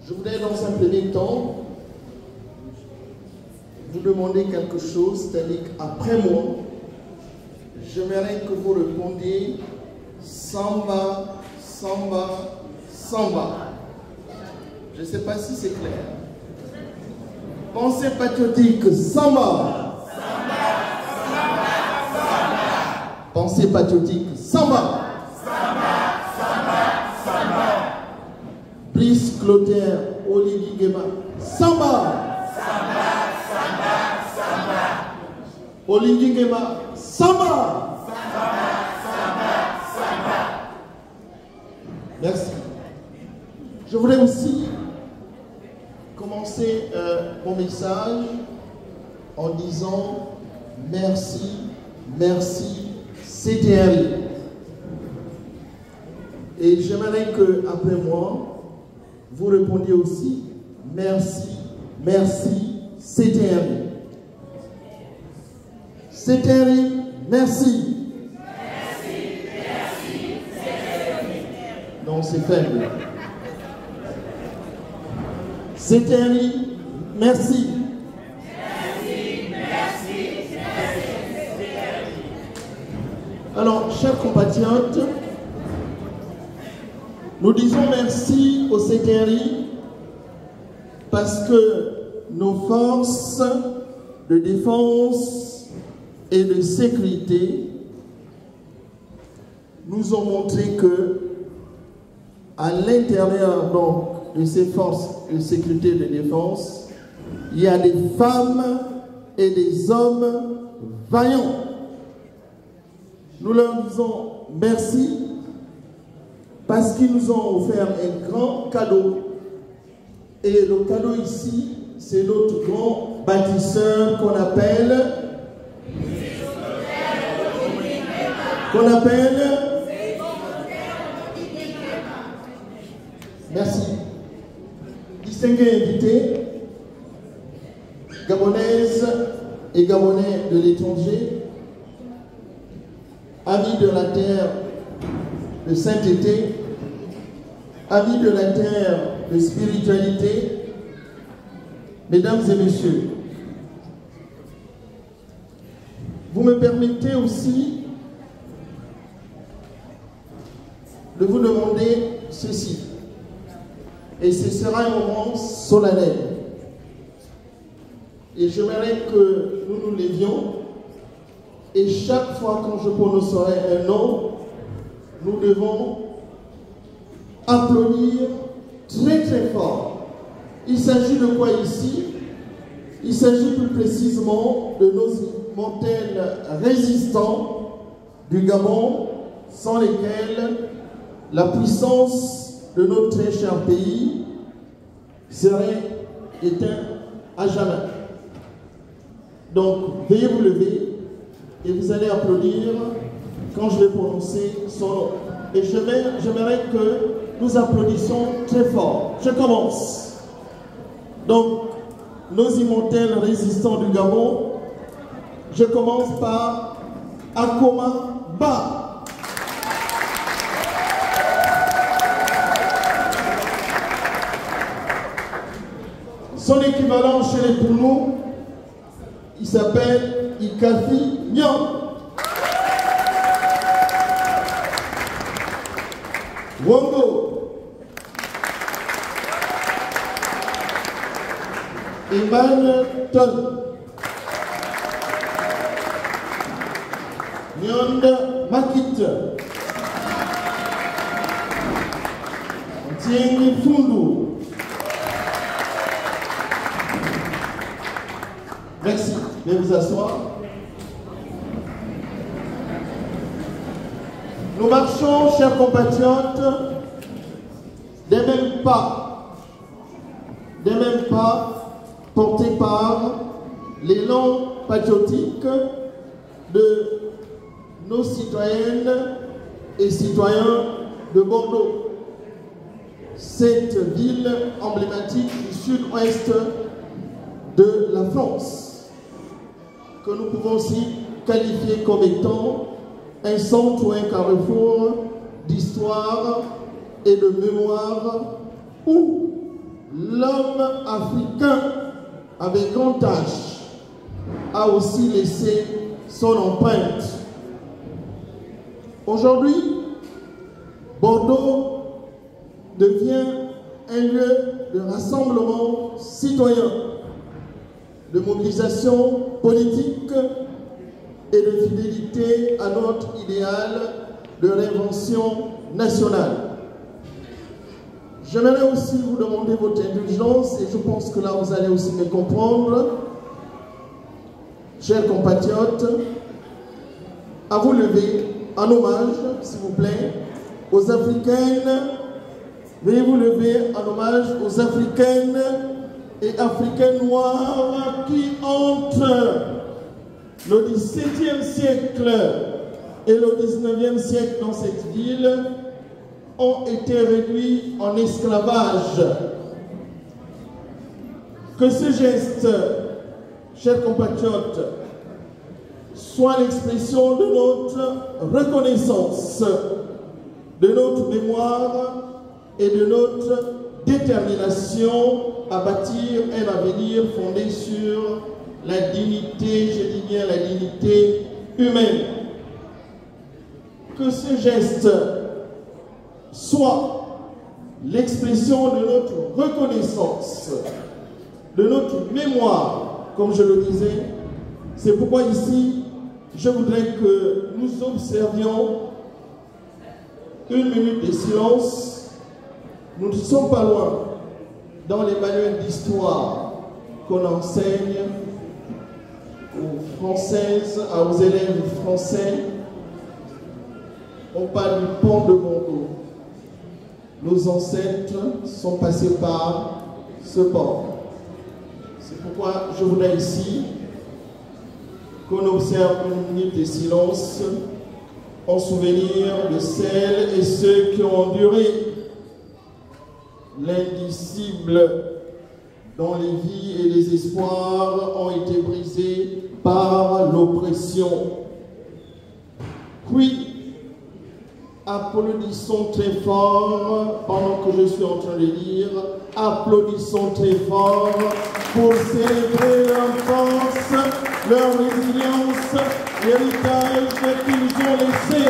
Je voudrais dans un premier temps vous demander quelque chose, c'est-à-dire qu'après moi, j'aimerais que vous répondiez Samba, Samba, Samba. Je ne sais pas si c'est clair. Pensée patriotique, Samba. Samba, Samba, Samba. Pensée patriotique, Samba. Samba, Samba, Samba. Brice Clotaire, Olivier Guéma, Samba. Samba, Samba, Samba. Olivier Guéma, Samba. Samba, Samba, Samba. Merci. Je voudrais aussi commencer mon message en disant merci, merci, CTRI. Et j'aimerais que après moi, vous répondiez aussi merci, merci, CTRI. CTRI, merci. Merci, merci, CTRI. Non, c'est faible. CTRI, merci. Merci, merci, CTRI. Alors, chers compatriotes, nous disons merci au CTRI parce que nos forces de défense et de sécurité nous ont montré que à l'intérieur donc de ces forces de sécurité et de défense, il y a des femmes et des hommes vaillants. Nous leur disons merci parce qu'ils nous ont offert un grand cadeau. Et le cadeau ici, c'est notre grand bâtisseur qu'on appelle merci. Distingués invités, Gabonaises et Gabonais de l'étranger, amis de la terre de sainteté, amis de la terre de spiritualité, mesdames et messieurs, vous me permettez aussi de vous demander ceci. Et ce sera un moment solennel. Et j'aimerais que nous nous levions et chaque fois quand je prononcerai un nom, nous devons applaudir très très fort. Il s'agit de quoi ici? Il s'agit plus précisément de nos immortels résistants du Gabon, sans lesquels la puissance de notre très cher pays serait éteinte à jamais. Donc, veuillez vous lever et vous allez applaudir quand je vais prononcer son nom. Et j'aimerais que nous applaudissions très fort. Je commence. Donc, nos immortels résistants du Gabon, je commence par Akoma Ba. Son équivalent chez les Pounou, il s'appelle Ikafi Nyan. Wongo. Emmanuel Ton. Nyonde Makit. Tiengi Fundu. Merci. Veuillez vous asseoir. Nous marchons, chers compatriotes, des mêmes pas portés par l'élan patriotique de nos citoyennes et citoyens de Bordeaux, cette ville emblématique du sud-ouest de la France, que nous pouvons aussi qualifier comme étant un centre ou un carrefour d'histoire et de mémoire où l'homme africain avec grand H a aussi laissé son empreinte. Aujourd'hui, Bordeaux devient un lieu de rassemblement citoyen, de mobilisation politique et de fidélité à notre idéal de réinvention nationale. J'aimerais aussi vous demander votre indulgence et je pense que là vous allez aussi me comprendre, chers compatriotes, à vous lever en hommage, s'il vous plaît, aux Africaines. Veuillez vous lever en hommage aux Africaines et Africains noirs qui, entre le XVIIe siècle et le XIXe siècle dans cette ville, ont été réduits en esclavage. Que ce geste, chers compatriotes, soit l'expression de notre reconnaissance, de notre mémoire et de notre détermination à bâtir un avenir fondé sur la dignité, je dis bien la dignité humaine. Que ce geste soit l'expression de notre reconnaissance, de notre mémoire, comme je le disais. C'est pourquoi ici, je voudrais que nous observions une minute de silence. Nous ne sommes pas loin dans les manuels d'histoire qu'on enseigne aux Françaises, aux élèves français. On parle du pont de Bordeaux. Nos ancêtres sont passés par ce pont. C'est pourquoi je voudrais ici qu'on observe une minute de silence en souvenir de celles et ceux qui ont enduré l'indicible dont les vies et les espoirs ont été brisés par l'oppression. Puis, applaudissons très fort, pendant que je suis en train de lire, applaudissons très fort pour célébrer leur force, leur résilience, l'héritage qu'ils ont laissé.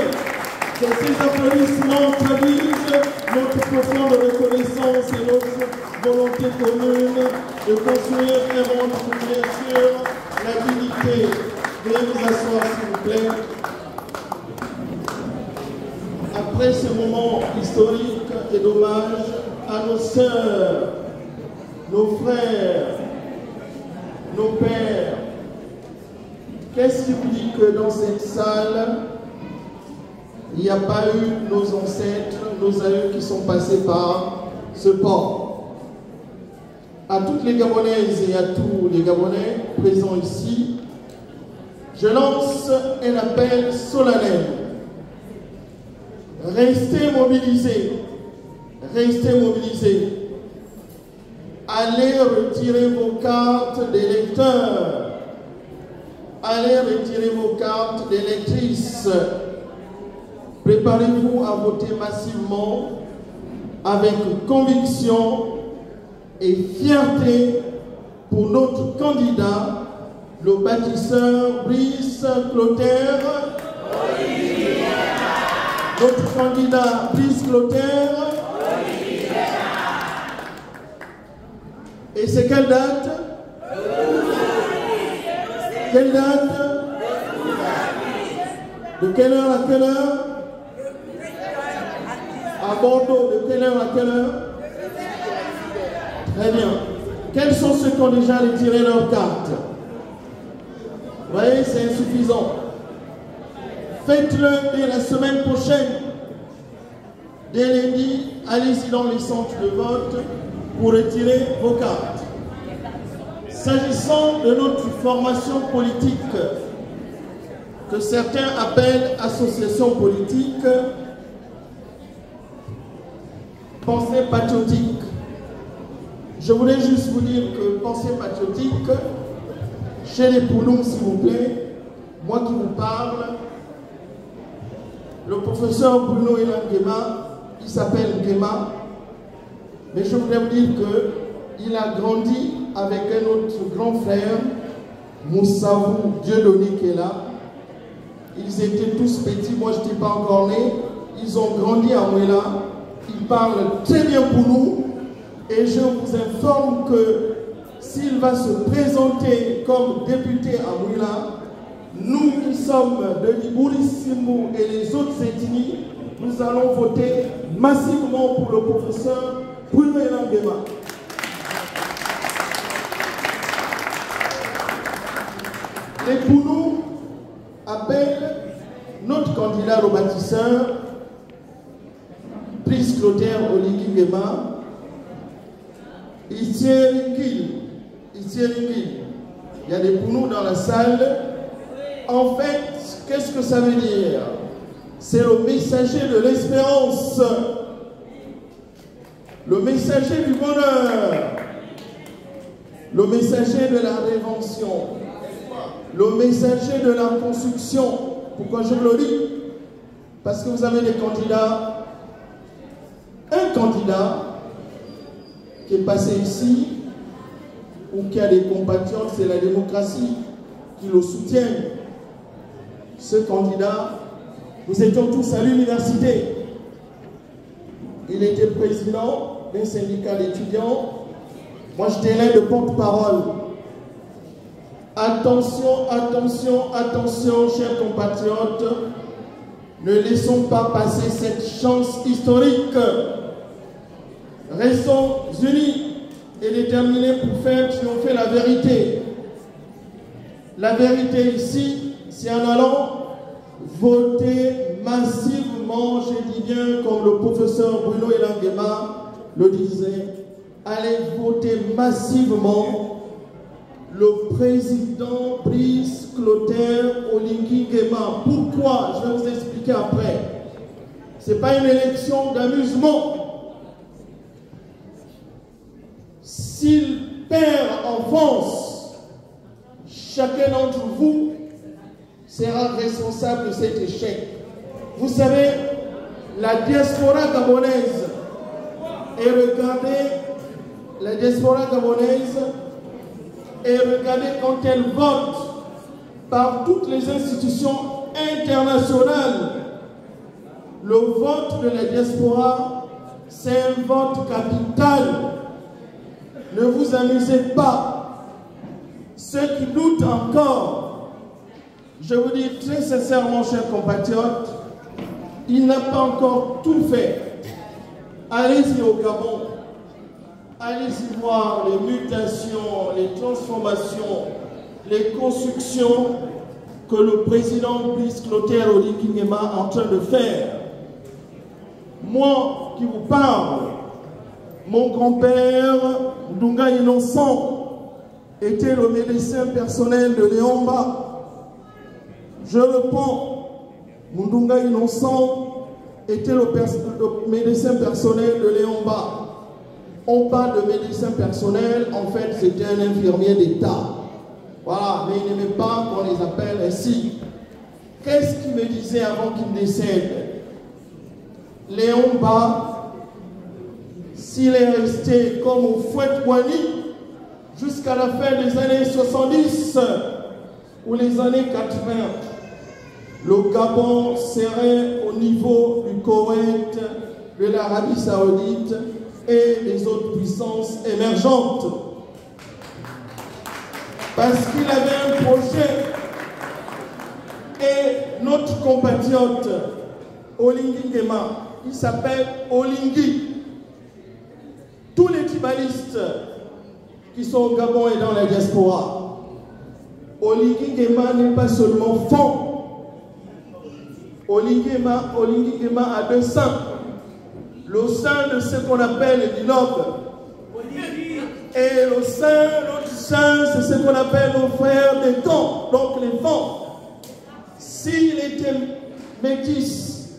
Que ces applaudissements traduisent notre profonde reconnaissance et notre volonté commune de construire un monde qui bien sûr la dignité. Veuillez vous asseoir s'il vous plaît. Après ce moment historique et d'hommage à nos sœurs, nos frères, nos pères, qu'est-ce qui vous dit que dans cette salle, il n'y a pas eu nos ancêtres, nos aïeux qui sont passés par ce port? À toutes les Gabonaises et à tous les Gabonais présents ici, je lance un appel solennel. Restez mobilisés, restez mobilisés. Allez retirer vos cartes d'électeurs. Allez retirer vos cartes d'électrices. Préparez-vous à voter massivement avec conviction et fierté pour notre candidat, le bâtisseur Brice Clotaire. Notre candidat Brice Clotaire. Et c'est quelle date? Quelle date? De quelle heure à quelle heure? À Bordeaux, de quelle heure à quelle heure? Très bien. Quels sont ceux qui ont déjà retiré leur carte? Vous voyez, c'est insuffisant. Faites-le dès la semaine prochaine. Dès lundi, allez-y dans les centres de vote pour retirer vos cartes. S'agissant de notre formation politique, que certains appellent association politique, pensée patriotique. Je voulais juste vous dire que pensée patriotique, chez les Pouloum, s'il vous plaît, moi qui vous parle, le professeur Bruno Elan Nguema, il s'appelle Nguema, mais je voudrais vous dire que il a grandi avec un autre grand frère, Moussavou Dieudonné qui est là. Ils étaient tous petits, moi je n'étais pas encore né. Ils ont grandi à Mouela. Ils parlent très bien pour nous. Et je vous informe que s'il va se présenter comme député à Mouela, nous qui sommes de Libouri-Simou et les autres ethnies, nous allons voter massivement pour le professeur Bruno Elangema. Les Pounou appellent notre candidat au bâtisseur, Brice Clotaire Olingi Nguema, il y a des Pounou dans la salle. En fait, qu'est-ce que ça veut dire? C'est le messager de l'espérance, le messager du bonheur, le messager de la révention, le messager de la construction. Pourquoi je le dis? Parce que vous avez des candidats. Un candidat qui est passé ici ou qui a des compatriotes, c'est la démocratie qui le soutiennent. Ce candidat, nous étions tous à l'université. Il était président d'un syndicat d'étudiants. Moi, j'étais l'un de porte-parole. Attention, attention, attention, chers compatriotes. Ne laissons pas passer cette chance historique. Restons unis et déterminés pour faire triompher la vérité. La vérité ici, c'est en allant voter massivement, je dis bien comme le professeur Bruno Elangema le disait, allez voter massivement le président Brice Clotaire Olingi Nguema. Pourquoi? Je vais vous expliquer après. Ce n'est pas une élection d'amusement. S'il perd en France, chacun d'entre vous sera responsable de cet échec. Vous savez, la diaspora gabonaise, et regardez, la diaspora gabonaise, et regardez quand elle vote par toutes les institutions internationales, le vote de la diaspora, c'est un vote capital. Ne vous amusez pas. Ceux qui doutent encore, je vous dis très sincèrement, chers compatriotes, il n'a pas encore tout fait. Allez-y au Gabon. Allez-y voir les mutations, les transformations, les constructions que le président Brice Clotaire Olingi Nguema est en train de faire. Moi qui vous parle, mon grand-père, Ndunga Innocent, était le médecin personnel de Léomba. Je le prends. Ndunga Innocent était le médecin personnel de Léomba. On parle de médecin personnel, en fait c'était un infirmier d'État. Voilà, mais il n'aimait pas qu'on les appelle ainsi. Qu'est-ce qu'il me disait avant qu'il décède? Léomba, s'il est resté comme au Fouette-Boigny jusqu'à la fin des années 70 ou les années 80, le Gabon serait au niveau du Koweït, de l'Arabie Saoudite et des autres puissances émergentes. Parce qu'il avait un projet. Et notre compatriote Olingi Nguema, il s'appelle Olingi. Tous les tribalistes qui sont au Gabon et dans la diaspora, Olingi Nguema n'est pas seulement fond. Olingi Nguema a deux seins. Le sein de ce qu'on appelle le noble. Et le sein, l'autre sein, c'est ce qu'on appelle nos frères des camps, donc les femmes. S'il était métis,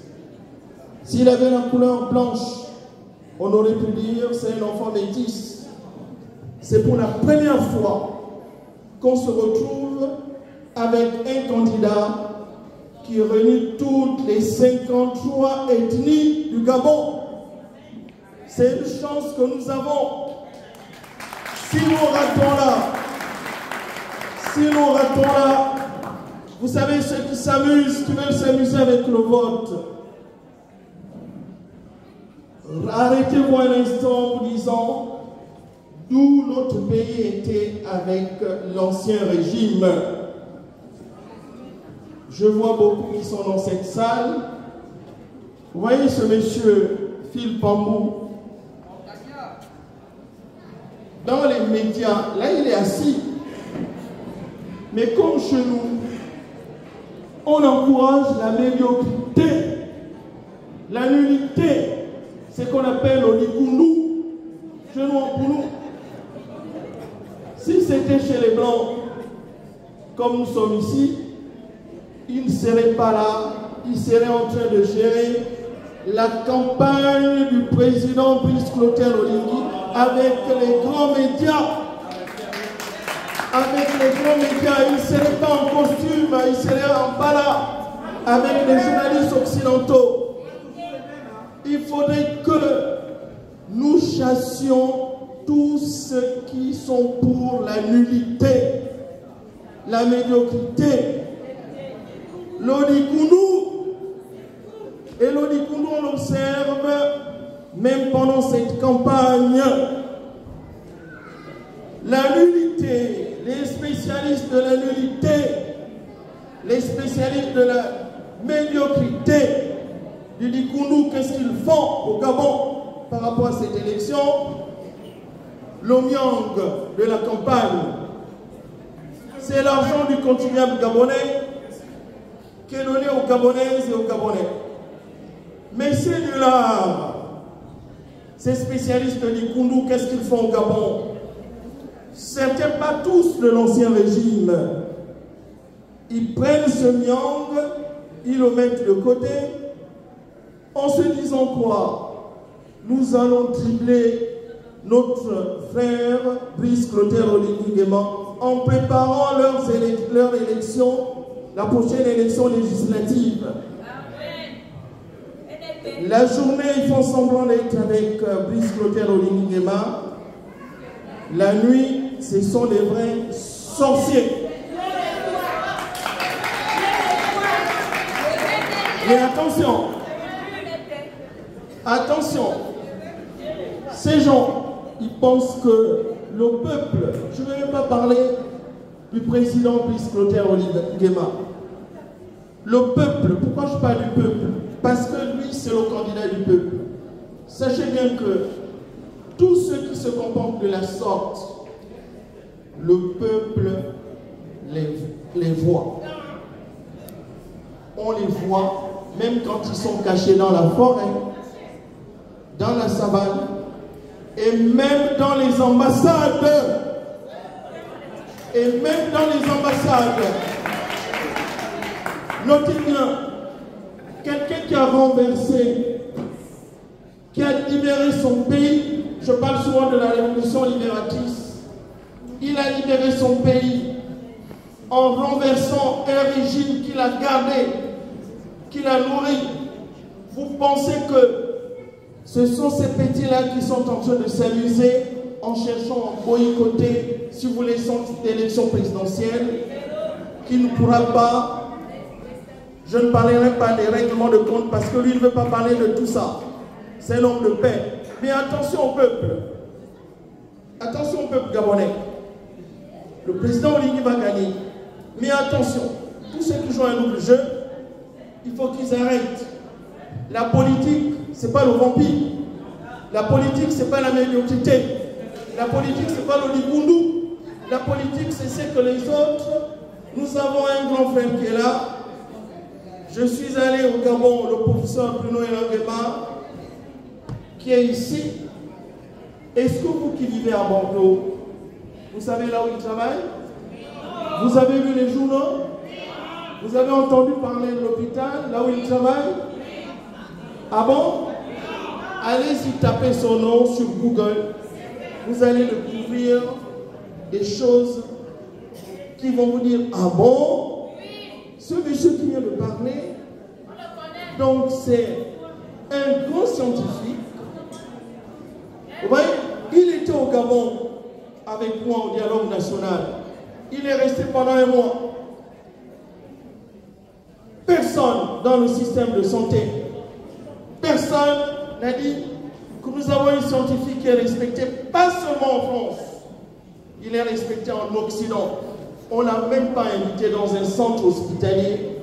s'il avait la couleur blanche, on aurait pu dire c'est un enfant métis. C'est pour la première fois qu'on se retrouve avec un candidat qui réunit toutes les 53 ethnies du Gabon. C'est une chance que nous avons. Si nous ratons là, vous savez ceux qui s'amusent, qui veulent s'amuser avec le vote, arrêtez-vous un instant en vous disant d'où notre pays était avec l'ancien régime. Je vois beaucoup qui sont dans cette salle. Vous voyez ce monsieur Phil Pambou dans les médias, là il est assis. Mais comme chez nous, on encourage la médiocrité, la nullité, ce qu'on appelle le likundu, chez nous en Pounou. Si c'était chez les Blancs, comme nous sommes ici, ils ne seraient pas là, ils seraient en train de gérer la campagne du président Brice Clotaire Oligui avec les grands médias. Avec les grands médias, ils ne seraient pas en costume, ils seraient en bala avec les journalistes occidentaux. Il faudrait que nous chassions tous ceux qui sont pour la nullité, la médiocrité, l'odikundu. Et l'odikundu, on l'observe même pendant cette campagne. La nullité, les spécialistes de la nullité, les spécialistes de la médiocrité du Likundu, qu'est-ce qu'ils font au Gabon par rapport à cette élection? L'omiang de la campagne, c'est l'argent du contribuable gabonais qui est donné aux Gabonaises et aux Gabonais. Mais ces nullards, ces spécialistes de Likundu, qu'est-ce qu'ils font au Gabon? Certains, pas tous de l'ancien régime, ils prennent ce miang, ils le mettent de côté, en se disant quoi? Nous allons tripler notre frère Brice Clotaire Oligui Nguema en préparant leur élection, la prochaine élection législative. La journée, ils font semblant d'être avec Brice Clotaire Oligui Nguema. La nuit, ce sont des vrais sorciers. Mais attention, attention, ces gens, ils pensent que le peuple, je ne vais même pas parler du président Brice Clotaire Oligui Nguema. Le peuple, pourquoi je parle du peuple? Parce que lui, c'est le candidat du peuple. Sachez bien que tous ceux qui se comportent de la sorte, le peuple les voit. On les voit, même quand ils sont cachés dans la forêt, dans la savane, et même dans les ambassades. Et même dans les ambassades. Notez bien, quelqu'un qui a renversé, qui a libéré son pays, je parle souvent de la révolution libératrice, il a libéré son pays en renversant un régime qu'il a gardé, qu'il a nourri. Vous pensez que ce sont ces petits-là qui sont en train de s'amuser en cherchant à boycotter, si vous voulez, son élection présidentielle, qui ne pourra pas. Je ne parlerai pas des règlements de compte parce que lui ne veut pas parler de tout ça. C'est un homme de paix. Mais attention au peuple. Attention au peuple gabonais. Le président Oligui va gagner. Mais attention, tous ceux qui jouent un double jeu, il faut qu'ils arrêtent. La politique, ce n'est pas le vampire. La politique, ce n'est pas la médiocrité. La politique, ce n'est pas le likundu. La politique, c'est ce que les autres. Nous avons un grand frère qui est là. Je suis allé au Gabon, le professeur Bruno Elangema, qui est ici. Est-ce que vous qui vivez à Bordeaux, vous savez là où il travaille? Vous avez vu les journaux? Vous avez entendu parler de l'hôpital, là où il travaille? Ah bon? Allez-y taper son nom sur Google. Vous allez découvrir des choses qui vont vous dire, ah bon? Ce monsieur qui vient de parler, donc c'est un grand scientifique. Vous voyez, il était au Gabon avec moi au dialogue national. Il est resté pendant un mois. Personne dans le système de santé, personne n'a dit que nous avons un scientifique qui est respecté, pas seulement en France, il est respecté en Occident. On ne l'a même pas invité dans un centre hospitalier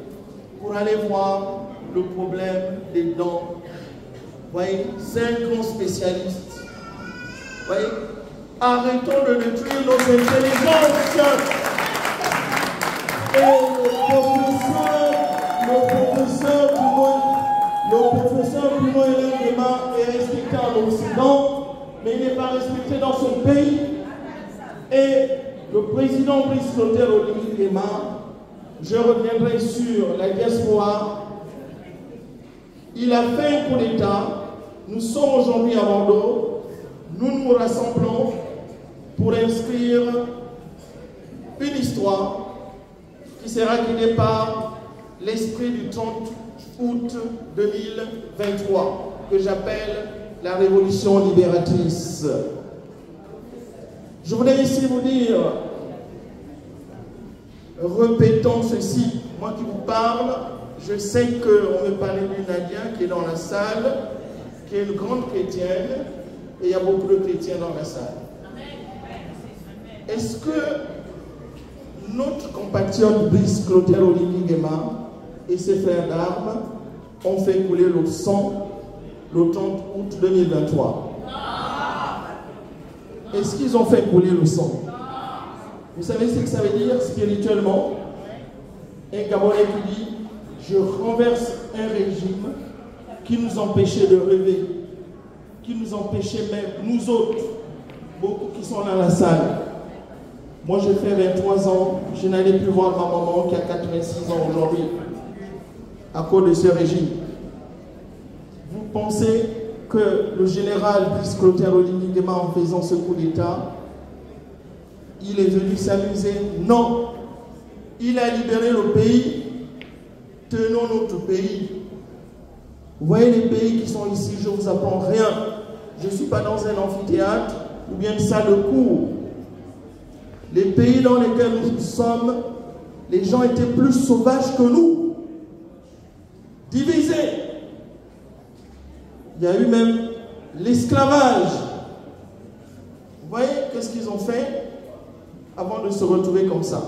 pour aller voir le problème des dents. Vous voyez, c'est un grand spécialiste. Vous voyez, arrêtons de détruire nos intelligences. Et le professeur Bruno Hélène Guéma est respecté en Occident, mais il n'est pas respecté dans son pays. Et le président Brice Clotaire Oligui Nguema, je reviendrai sur la diaspora. Il a fait un coup d'État. Nous sommes aujourd'hui à Bordeaux. Nous nous rassemblons pour inscrire une histoire qui sera guidée par l'esprit du 30 août 2023, que j'appelle la révolution libératrice. Je voudrais ici vous dire, répétons ceci, moi qui vous parle, je sais qu'on me parlait d'une Nadia qui est dans la salle, qui est une grande chrétienne, et il y a beaucoup de chrétiens dans la salle. Est-ce que notre compatriote Brice Clotaire Oligui Nguema et ses frères d'armes ont fait couler le sang le 30 août 2023? Est-ce qu'ils ont fait couler le sang? Vous savez ce que ça veut dire spirituellement? Un Gabonais qui dit: je renverse un régime qui nous empêchait de rêver, qui nous empêchait même, nous autres, beaucoup qui sont dans la salle. Moi, j'ai fait 23 ans, je n'allais plus voir ma maman qui a 86 ans aujourd'hui, à cause de ce régime. Vous pensez que le général Brice Clotaire Oligui Nguema, en faisant ce coup d'État, il est venu s'amuser? Non. Il a libéré le pays. Tenons notre pays. Vous voyez les pays qui sont ici, je ne vous apprends rien. Je ne suis pas dans un amphithéâtre ou bien une salle de cours. Les pays dans lesquels nous sommes, les gens étaient plus sauvages que nous. Divisés. Il y a eu même l'esclavage. Vous voyez qu'est-ce qu'ils ont fait avant de se retrouver comme ça?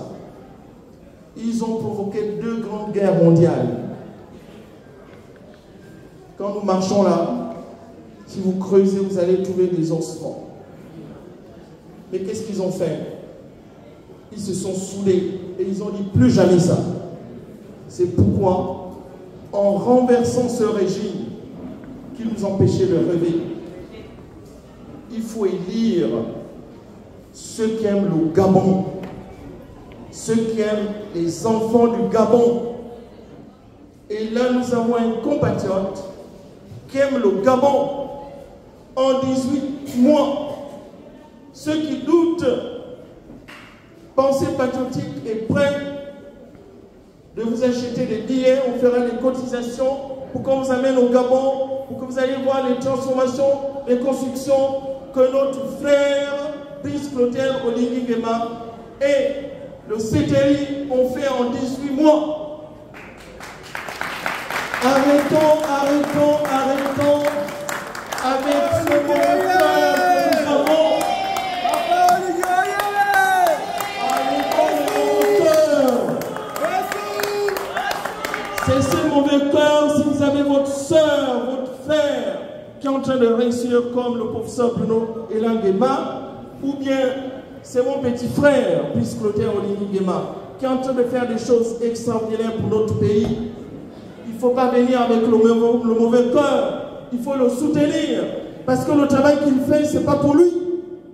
Ils ont provoqué 2 grandes guerres mondiales. Quand nous marchons là, si vous creusez, vous allez trouver des ossements. Mais qu'est-ce qu'ils ont fait? Ils se sont soudés et ils ont dit plus jamais ça. C'est pourquoi, en renversant ce régime qui nous empêchait de rêver, il faut élire ceux qui aiment le Gabon, ceux qui aiment les enfants du Gabon. Et là, nous avons un compatriote qui aime le Gabon en 18 mois. Ceux qui doutent, pensez patriotique et prêt de vous acheter des billets, on fera des cotisations pour qu'on vous amène au Gabon, pour que vous allez voir les transformations, les constructions que notre frère Brice Clotaire Oligui Nguema et le CTI ont fait en 18 mois. Arrêtons avec ce mauvais cœur que nous avons. C'est ce mauvais cœur. Si vous avez votre soeur, votre frère qui est en train de réussir comme le professeur Bruno Hélène Guéma, ou bien c'est mon petit frère, Brice Clotaire Oligui Nguema, qui est en train de faire des choses extraordinaires pour notre pays, il ne faut pas venir avec le mauvais cœur. Il faut le soutenir. Parce que le travail qu'il fait, ce n'est pas pour lui.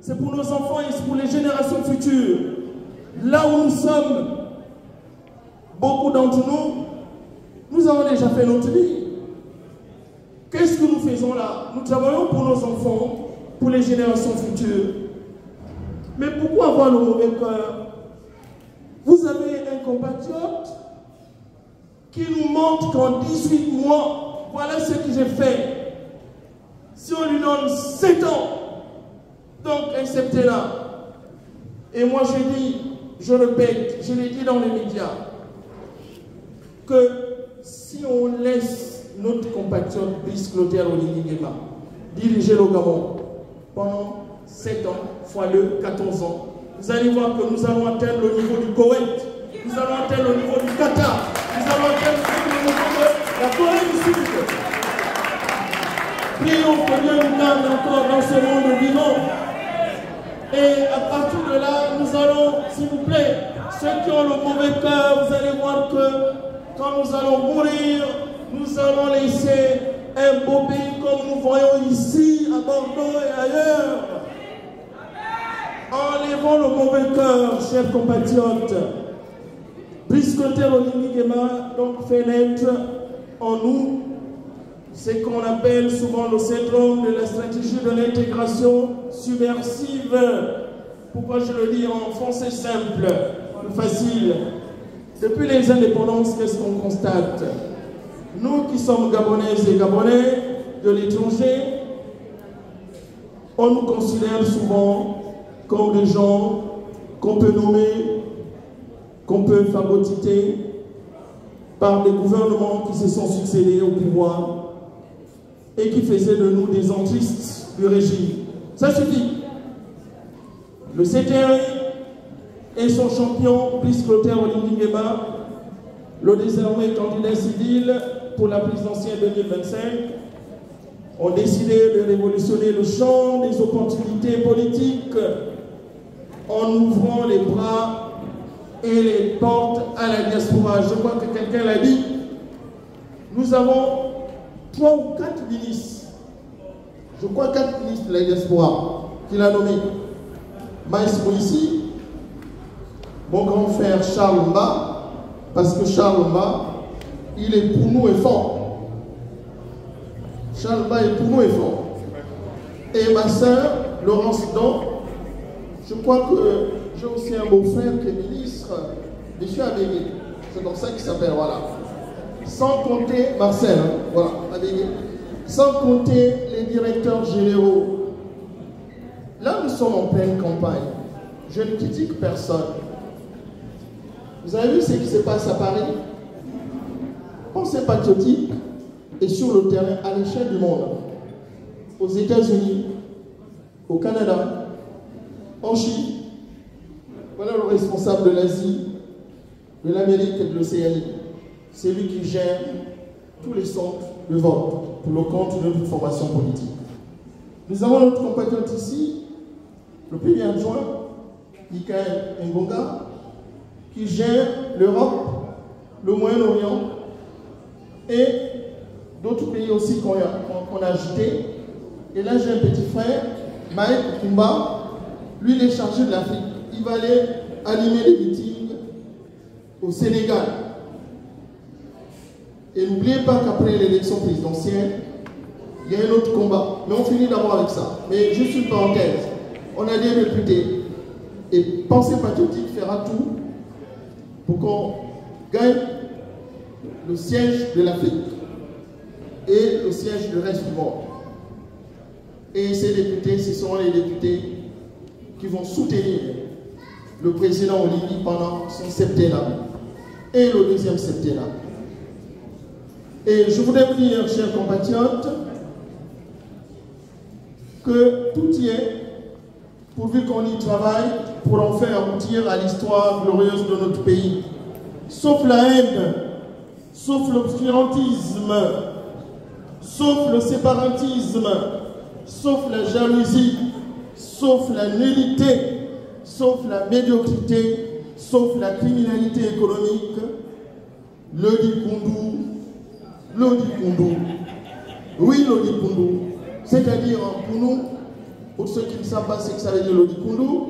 C'est pour nos enfants et c'est pour les générations futures. Là où nous sommes, beaucoup d'entre nous, nous avons déjà fait notre vie. Qu'est-ce que nous faisons là? Nous travaillons pour nos enfants, pour les générations futures. Mais pourquoi avoir le mauvais cœur? Vous avez un compatriote qui nous montre qu'en 18 mois, voilà ce que j'ai fait. Si on lui donne 7 ans, donc un septennat, Et moi je dis, je répète, je l'ai dit dans les médias, que si on laisse notre compatriote Brice Clotaire Oligui Nguema diriger le Gabon pendant 7 ans, fois le 14 ans, vous allez voir que nous allons atteindre le niveau du Koweït, nous allons atteindre le niveau du Qatar, nous allons atteindre le niveau de la Corée du Sud. Prions que Dieu nous garde encore dans ce monde vivant. Et à partir de là, nous allons, s'il vous plaît, ceux qui ont le mauvais cœur, vous allez voir que quand nous allons mourir, nous allons laisser un beau pays comme nous voyons ici, à Bordeaux et ailleurs. Enlevons le mauvais cœur, chers compatriotes. Brice Clotaire Oligui Nguema donc fait naître en nous ce qu'on appelle souvent le syndrome de la stratégie de l'intégration subversive. Pourquoi je le dis en français simple, facile? Depuis les indépendances, qu'est-ce qu'on constate? Nous qui sommes Gabonaises et Gabonais de l'étranger, on nous considère souvent comme des gens qu'on peut nommer, qu'on peut phagocyter par des gouvernements qui se sont succédés au pouvoir et qui faisaient de nous des entristes du régime. Ça suffit. Le CTI et son champion, Brice Clotaire Oligui Nguema, le désormais candidat civil pour la présidentielle 2025, ont décidé de révolutionner le champ des opportunités politiques en ouvrant les bras et les portes à la diaspora. Je crois que quelqu'un l'a dit. Nous avons 3 ou 4 ministres, je crois 4 ministres de la diaspora, qu'il a nommé. Maïs Moïsi, mon grand frère Charles Mba, parce que Charles Mba, il est pour nous et fort. Charles Mba est pour nous et fort. Et ma soeur, Laurence Don, je crois que j'ai aussi un beau-frère qui est ministre, M. Abégué. C'est comme ça qu'il s'appelle, voilà. Sans compter Marcel, hein, voilà, Abégué. Sans compter les directeurs généraux. Là, nous sommes en pleine campagne. Je ne critique personne. Vous avez vu ce qui se passe à Paris? Pensée patriotique et sur le terrain à l'échelle du monde. Aux États-Unis, au Canada, en Chine. Voilà le responsable de l'Asie, de l'Amérique et de l'Océanie. C'est lui qui gère tous les centres de vote pour le compte de toute formation politique. Nous avons notre compatriote ici, le premier adjoint, Michael Ngonga, qui gère l'Europe, le Moyen-Orient et d'autres pays aussi qu'on a ajoutés. Et là, j'ai un petit frère, Mike Kumba, lui, il est chargé de l'Afrique. Il va aller animer des meetings au Sénégal. Et n'oubliez pas qu'après l'élection présidentielle, il y a un autre combat. Mais on finit d'abord avec ça. Mais juste une parenthèse. On a des députés. Et Pensée patriotique fera tout pour qu'on gagne le siège de l'Afrique et le siège du reste du monde. Et ces députés, ce seront les députés qui vont soutenir le président Oligui pendant son septennat et le deuxième septennat. Et je voudrais vous dire, chers compatriotes, que tout y est, pourvu qu'on y travaille, pour en faire aboutir à l'histoire glorieuse de notre pays. Sauf la haine, sauf l'obscurantisme, sauf le séparatisme, sauf la jalousie, sauf la nullité, sauf la médiocrité, sauf la criminalité économique, Lodi Koundou, oui Lodi Koundou, c'est-à-dire pour nous, pour ceux qui ne savent pas ce que ça veut dire Lodi Koundou,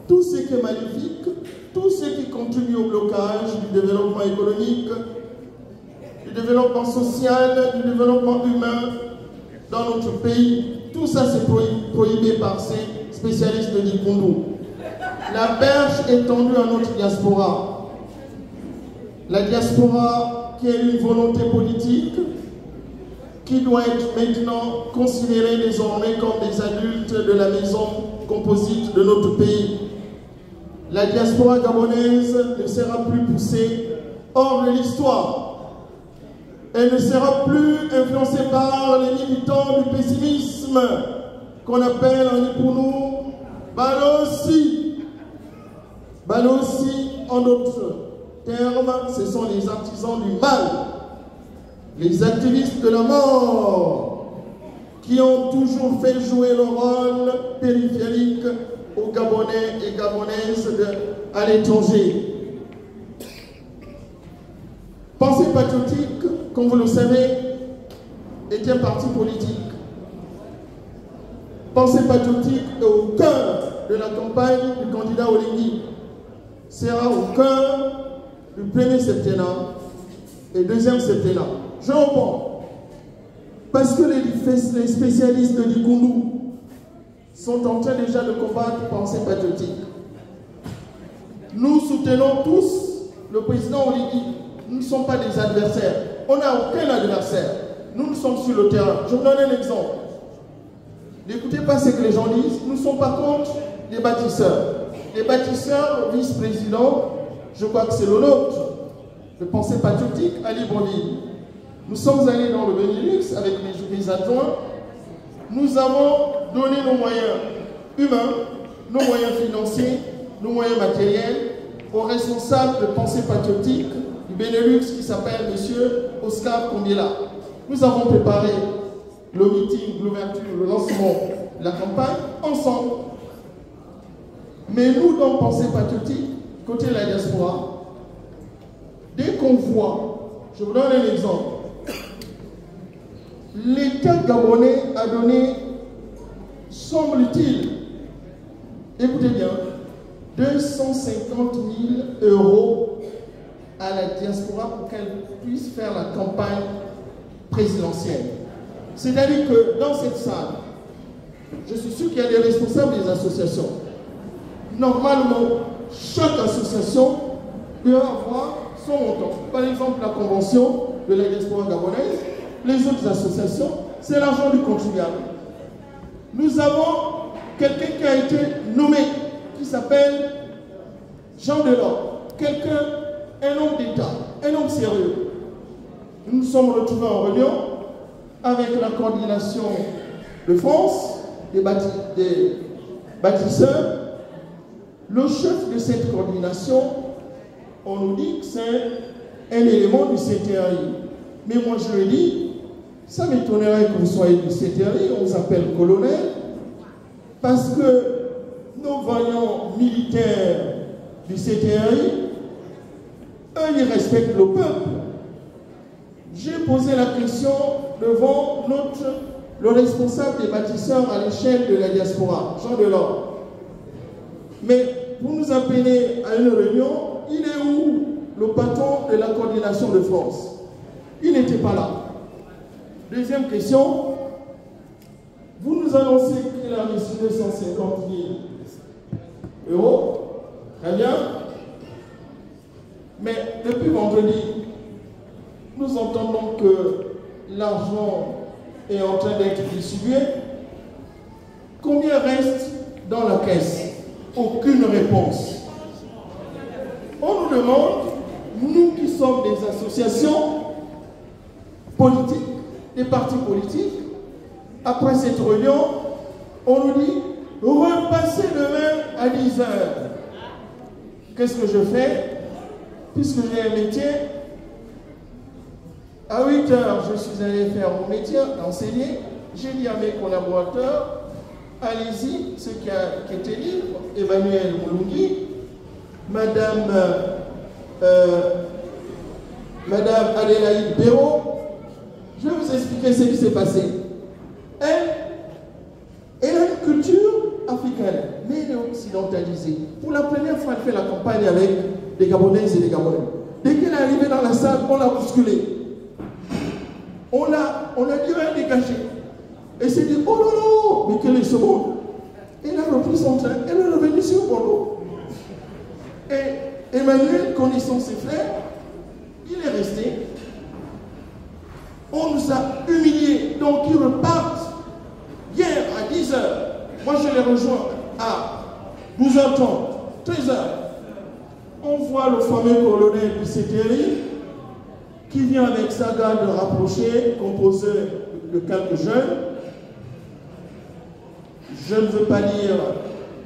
tout ce qui est maléfique, tout ce qui contribue au blocage du développement économique, du développement social, du développement humain dans notre pays, tout ça c'est prohibé par ces spécialistes de Lodi Koundou. La perche est tendue à notre diaspora. La diaspora qui a une volonté politique, qui doit être maintenant considérée désormais comme des adultes de la maison composite de notre pays. la diaspora gabonaise ne sera plus poussée hors de l'histoire. Elle ne sera plus influencée par les militants du pessimisme qu'on appelle en Ipounou Balossi. Balossi, en d'autres termes, ce sont les artisans du mal, les activistes de la mort, qui ont toujours fait jouer le rôle périphérique aux Gabonais et Gabonaises à l'étranger. Pensée patriotique, comme vous le savez, est un parti politique. Pensée patriotique est au cœur de la campagne du candidat Oligui. Sera au cœur du premier septennat et deuxième septennat. Je reprends. Parce que les spécialistes du Koundou sont en train déjà de combattre pensée patriotique. Nous soutenons tous le président Oligui. Nous ne sommes pas des adversaires. On n'a aucun adversaire. Nous sommes sur le terrain. Je vous donne un exemple. N'écoutez pas ce que les gens disent. Nous ne sommes pas contre les bâtisseurs. Les bâtisseurs, le vice-président, je crois que c'est le nôtre, de pensée patriotique, Ali Bonville. Nous sommes allés dans le Benelux avec mes adjoints. Nous avons donné nos moyens humains, nos moyens financiers, nos moyens matériels aux responsables de pensée patriotique du Benelux qui s'appelle M. Oscar Kombiela. Nous avons préparé le meeting, l'ouverture, le lancement de la campagne ensemble. Mais nous, dans pensée patriotique, côté de la diaspora, dès qu'on voit, je vous donne un exemple, l'État gabonais a donné, semble-t-il, écoutez bien, 250 000 € à la diaspora pour qu'elle puisse faire la campagne présidentielle. C'est-à-dire que dans cette salle, je suis sûr qu'il y a des responsables des associations. Normalement, chaque association doit avoir son montant. Par exemple, la convention de la diaspora gabonaise, les autres associations, c'est l'argent du contribuable. Nous avons quelqu'un qui a été nommé, qui s'appelle Jean Delors, quelqu'un, un homme d'État, un homme sérieux. Nous nous sommes retrouvés en réunion avec la coordination de France, des bâtisseurs. Le chef de cette coordination, on nous dit que c'est un élément du CTRI. Mais moi je lui dis, ça m'étonnerait que vous soyez du CTRI, on vous appelle colonel, parce que nos vaillants militaires du CTRI, eux, ils respectent le peuple. J'ai posé la question devant le responsable des bâtisseurs à l'échelle de la diaspora, Jean Delors. Mais pour nous appeler à une réunion, il est où le patron de la coordination de France? Il n'était pas là. Deuxième question, vous nous annoncez qu'il a reçu 250 000 €. Très bien. Mais depuis vendredi, nous entendons que l'argent est en train d'être distribué. Combien reste dans la caisse? Aucune réponse. On nous demande, nous qui sommes des associations politiques, des partis politiques, après cette réunion, on nous dit repassez demain à 10 h. Qu'est-ce que je fais? Puisque j'ai un métier, à 8 h, je suis allé faire mon métier, enseigner. J'ai dit à mes collaborateurs, allez-y, ceux qui étaient libres, Emmanuel Moulungi, Madame Adélaïde Béraud, je vais vous expliquer ce qui s'est passé. Elle a une culture africaine, mais elle est occidentalisée. Pour la première fois, elle fait la campagne avec des Gabonaises et des Gabonais. Dès qu'elle est arrivée dans la salle, on l'a bousculée. On l'a dit, elle dégagée. Et s'est dit, oh là là, mais quel est ce monde? Elle a repris son train, elle est revenue sur Bordeaux. Et Emmanuel, connaissant ses frères, il est resté. On nous a humiliés, donc ils repartent hier à 10 h. Moi je les rejoins à 12 h 30. 13h, on voit le fameux colonel Bissétéry qui vient avec sa garde rapprochée, composée de quelques jeunes. Je ne veux pas dire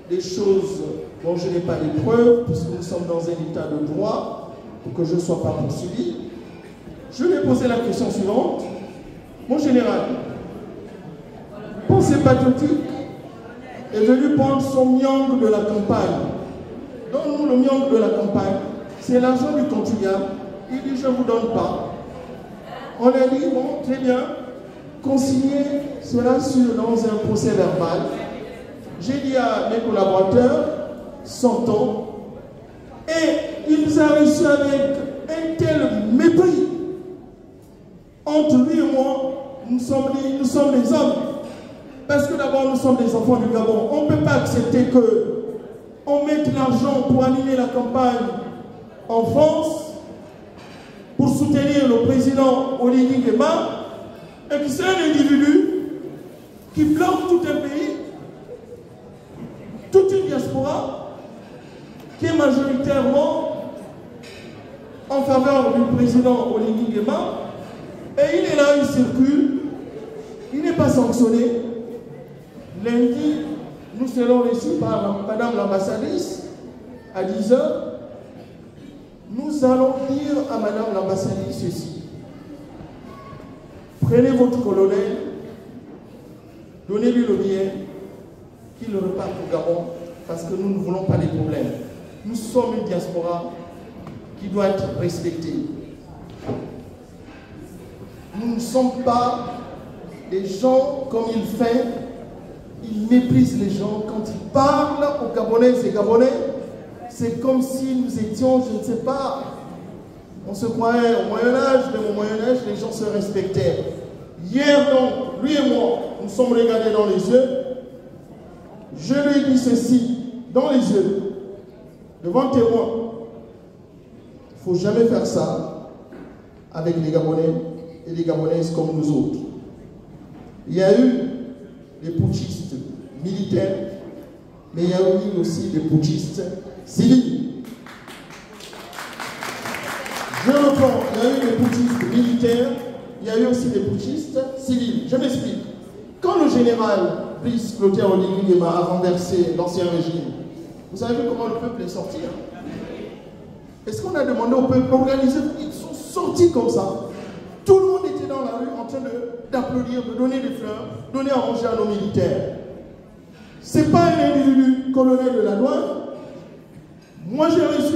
des choses dont je n'ai pas les preuves, puisque nous sommes dans un état de droit, pour que je ne sois pas poursuivi. Je lui ai posé la question suivante. Mon général, pensée patriotique, est venu prendre son miangue de la campagne. Donne-nous le miangue de la campagne. C'est l'argent du contribuable. Il dit, je ne vous donne pas. On a dit, bon, très bien, consignez cela dans un procès verbal. J'ai dit à mes collaborateurs, 100 ans, et il nous a reçus avec un tel mépris. Entre lui et moi, nous sommes des hommes. Parce que d'abord, nous sommes des enfants du Gabon. On ne peut pas accepter qu'on mette l'argent pour animer la campagne en France, pour soutenir le président Oligui Nguema, et que c'est un individu qui bloque tout un pays, toute une diaspora, qui est majoritairement en faveur du président Oligui Nguema, et il est là, il circule, il n'est pas sanctionné. Lundi, nous serons reçus par Madame l'ambassadrice à 10h. Nous allons dire à Madame l'ambassadrice ceci. Prenez votre colonel, donnez-lui le bien, qu'il reparte au Gabon, parce que nous ne voulons pas des problèmes. Nous sommes une diaspora qui doit être respectée. Nous ne sommes pas des gens comme il fait. Il méprise les gens. Quand il parle aux Gabonais et Gabonais, c'est comme si nous étions, je ne sais pas, on se croyait au Moyen-Âge, mais au Moyen-Âge, les gens se respectaient. Hier, donc, lui et moi, nous sommes regardés dans les yeux. Je lui ai dit ceci, dans les yeux, devant témoin. Il ne faut jamais faire ça avec les Gabonais et les Gabonaises comme nous autres. Il y a eu des putschistes militaires, mais il y a eu aussi des putschistes civils. Je reprends, il y a eu des putschistes militaires, il y a eu aussi des putschistes civils. Je m'explique. Quand le général Brice Clotaire Oligui Nguema a renversé l'ancien régime, vous avez vu comment le peuple est sorti, hein? Est-ce qu'on a demandé au peuple d'organiser? Ils sont sortis comme ça. Tout le monde était dans la rue en train d'applaudir, de donner des fleurs, donner à manger à nos militaires. Ce n'est pas un individu colonel de la douane. Moi, j'ai reçu